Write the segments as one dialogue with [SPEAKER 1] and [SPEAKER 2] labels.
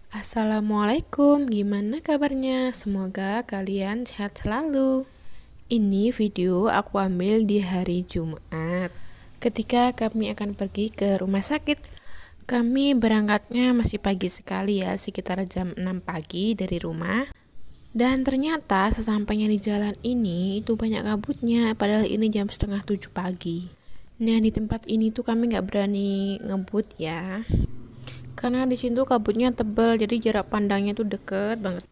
[SPEAKER 1] Assalamualaikum, gimana kabarnya? Semoga kalian sehat selalu. Ini video aku ambil di hari Jumat. Ketika kami akan pergi ke rumah sakit, kami berangkatnya masih pagi sekali ya, sekitar jam 6 pagi dari rumah. Dan ternyata sesampainya di jalan ini itu banyak kabutnya, padahal ini jam setengah 7 pagi. Nah, di tempat ini tuh kami nggak berani ngebut ya, karena di situ kabutnya tebal, jadi jarak pandangnya tuh deket banget.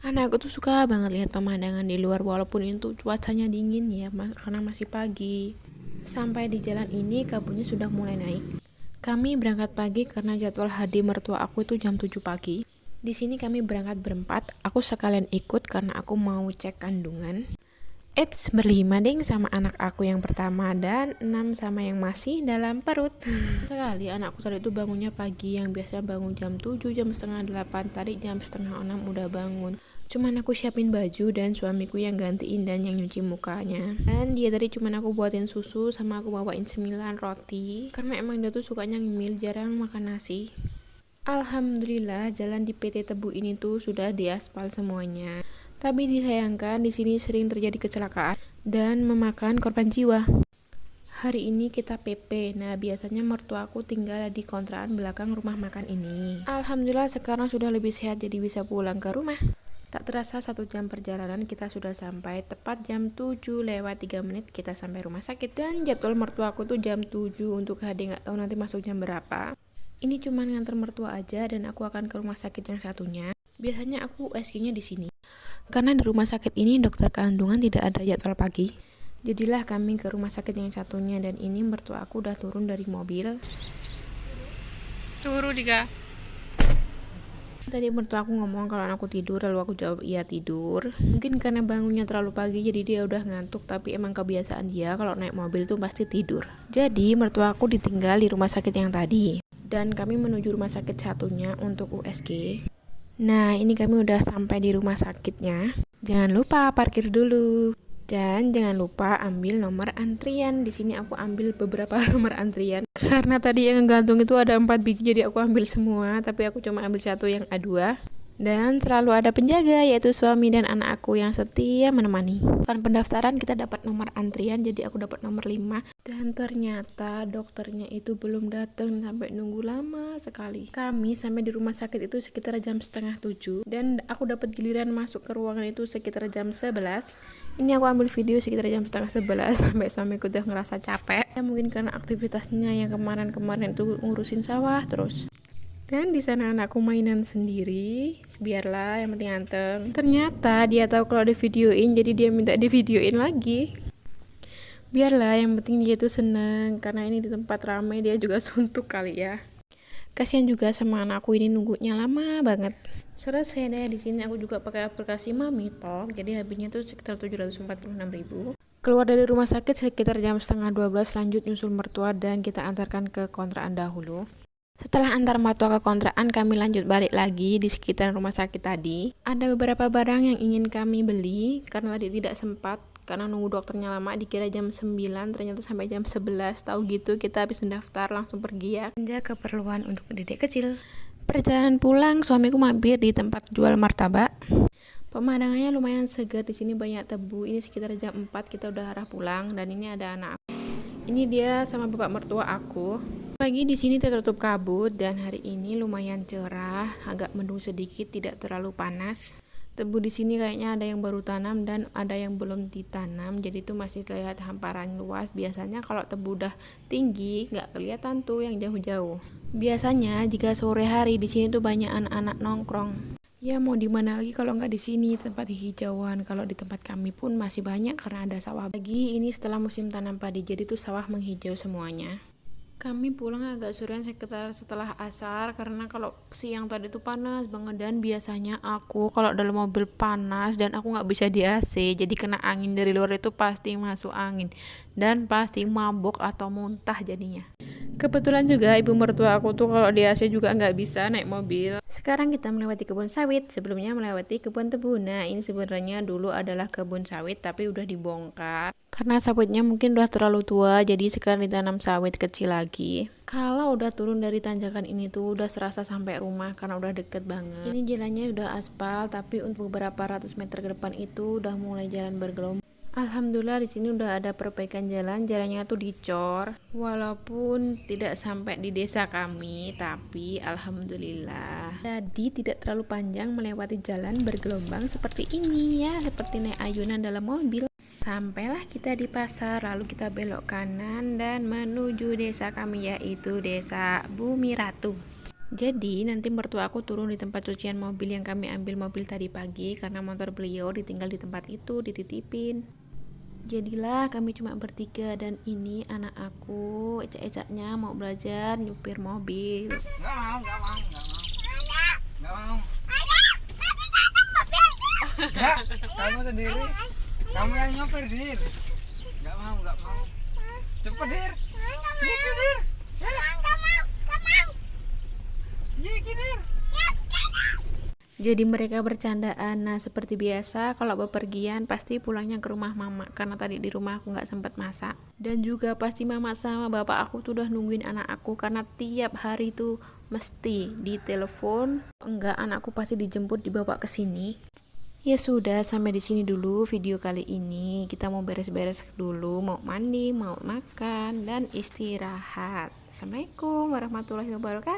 [SPEAKER 1] Anakku tuh suka banget lihat pemandangan di luar walaupun itu cuacanya dingin ya, karena masih pagi. Sampai di jalan ini kabutnya sudah mulai naik. Kami berangkat pagi karena jadwal HD mertua aku itu jam 7 pagi. Di sini kami berangkat berempat, aku sekalian ikut karena aku mau cek kandungan. Berlima ding sama anak aku yang pertama dan 6 sama yang masih dalam perut. Sekali anakku tadi itu bangunnya pagi, yang biasa bangun jam 7, jam setengah 8, tadi jam setengah 6 udah bangun. Cuman aku siapin baju dan suamiku yang gantiin dan yang nyuci mukanya. Dan dia tadi cuman aku buatin susu sama aku bawain cemilan roti, karena emang dia tuh sukanya ngemil, jarang makan nasi. Alhamdulillah jalan di PT Tebu ini tuh sudah diaspal semuanya. Tapi disayangkan di sini sering terjadi kecelakaan dan memakan korban jiwa. Hari ini kita PP. Nah, biasanya mertuaku tinggal di kontrakan belakang rumah makan ini. Alhamdulillah sekarang sudah lebih sehat jadi bisa pulang ke rumah. Tak terasa 1 jam perjalanan kita sudah sampai, tepat jam 7 lewat 3 menit kita sampai rumah sakit. Dan jadwal mertuaku tuh jam 7, untuk HD nggak tahu nanti masuk jam berapa. Ini cuma nganter mertua aja dan aku akan ke rumah sakit yang satunya. Biasanya aku USG-nya di sini. Karena di rumah sakit ini dokter kandungan tidak ada jadwal pagi. Jadilah kami ke rumah sakit yang satunya, dan ini mertua aku udah turun dari mobil.
[SPEAKER 2] Turu Dika.
[SPEAKER 1] Tadi mertua aku ngomong kalau aku tidur, lalu aku jawab iya tidur. Mungkin karena bangunnya terlalu pagi jadi dia udah ngantuk, tapi emang kebiasaan dia kalau naik mobil tuh pasti tidur. Jadi mertua aku ditinggal di rumah sakit yang tadi, dan kami menuju rumah sakit satunya untuk USG. Nah, ini kami udah sampai di rumah sakitnya. Jangan lupa parkir dulu. Dan jangan lupa ambil nomor antrian. Di sini aku ambil beberapa nomor antrian. Karena tadi yang gantung itu ada 4 biji, jadi aku ambil semua. Tapi aku cuma ambil 1 yang A2. Dan selalu ada penjaga, yaitu suami dan anak aku yang setia menemani. Kan pendaftaran kita dapat nomor antrian, jadi aku dapat nomor 5. Dan ternyata dokternya itu belum datang, sampai nunggu lama sekali. Kami sampai di rumah sakit itu sekitar jam setengah 7, dan aku dapat giliran masuk ke ruangan itu sekitar jam 11. Ini aku ambil video sekitar jam setengah 11 sampai suamiku udah ngerasa capek. Ya mungkin karena aktivitasnya yang kemarin-kemarin itu ngurusin sawah terus. Dan di sana anakku mainan sendiri, biarlah yang penting anteng. Ternyata dia tahu kalau videoin, jadi dia minta videoin lagi. Biarlah yang penting dia tuh seneng, karena ini di tempat ramai dia juga suntuk kali ya. Kasian juga sama anakku ini nunggunya lama banget. Selesai deh di sini aku juga pakai aplikasi Mami Talk, jadi habisnya tuh sekitar 746.000. Keluar dari rumah sakit sekitar jam setengah 12, lanjut nyusul mertua dan kita antarkan ke kontrakan dahulu. Setelah antar mertua ke kontrakan, kami lanjut balik lagi di sekitar rumah sakit tadi. Ada beberapa barang yang ingin kami beli karena tadi tidak sempat, karena nunggu dokternya lama, dikira jam 9, ternyata sampai jam 11. Tahu gitu kita habis mendaftar langsung pergi ya. Belanja keperluan untuk dedek kecil. Perjalanan pulang, suamiku mampir di tempat jual martabak. Pemandangannya lumayan segar, di sini banyak tebu. Ini sekitar jam 4 kita udah arah pulang, dan ini ada anak aku. Ini dia sama bapak mertua aku. Pagi di sini tertutup kabut dan hari ini lumayan cerah, agak mendung sedikit, tidak terlalu panas. Tebu di sini kayaknya ada yang baru tanam dan ada yang belum ditanam, jadi itu masih terlihat hamparan luas. Biasanya kalau tebu udah tinggi nggak kelihatan tuh yang jauh-jauh. Biasanya jika sore hari di sini tuh banyak anak-anak nongkrong. Ya mau di mana lagi kalau nggak di sini, tempat hijauan. Kalau di tempat kami pun masih banyak karena ada sawah. Lagi ini setelah musim tanam padi, jadi tuh sawah menghijau semuanya. Kami pulang agak sorean sekitar setelah asar, karena kalau siang tadi itu panas banget, dan biasanya aku kalau dalam mobil panas dan aku nggak bisa di AC, jadi kena angin dari luar itu pasti masuk angin. dan pasti mabuk atau muntah jadinya. Kebetulan juga ibu mertua aku tuh kalau di Asia juga nggak bisa naik mobil. Sekarang kita melewati kebun sawit, sebelumnya melewati kebun tebu. Nah, ini sebenarnya dulu adalah kebun sawit tapi udah dibongkar. Karena sawitnya mungkin udah terlalu tua, jadi sekarang ditanam sawit kecil lagi. Kalau udah turun dari tanjakan ini tuh udah serasa sampai rumah karena udah deket banget. Ini jalannya udah aspal, tapi untuk beberapa ratus meter ke depan itu udah mulai jalan bergelombang. Alhamdulillah di sini udah ada perbaikan jalan, jalannya tuh dicor. Walaupun tidak sampai di desa kami, tapi alhamdulillah. Jadi tidak terlalu panjang melewati jalan bergelombang seperti ini ya, seperti naik ayunan dalam mobil. Sampailah kita di pasar, lalu kita belok kanan dan menuju desa kami yaitu Desa Bumi Ratu. Jadi nanti mertua aku turun di tempat cucian mobil yang kami ambil mobil tadi pagi karena motor beliau ditinggal di tempat itu, dititipin. Jadilah kami cuma bertiga dan ini anak aku, ecak-ecaknya mau belajar nyupir mobil.
[SPEAKER 2] Enggak, kamu sendiri. Kamu yang nyopir, Dir. Enggak mau. Cepet, Dir. Iya, Dir. Iya, Dir.
[SPEAKER 1] Jadi mereka bercandaan. Nah seperti biasa kalau bepergian pasti pulangnya ke rumah mama karena tadi di rumah aku nggak sempat masak. Dan juga pasti mama sama bapak aku tuh udah nungguin anak aku karena tiap hari tuh mesti ditelepon. Enggak, anakku pasti dijemput dibawa ke sini. Ya sudah, sampai di sini dulu video kali ini. Kita mau beres-beres dulu, mau mandi, mau makan dan istirahat. Assalamualaikum warahmatullahi wabarakatuh.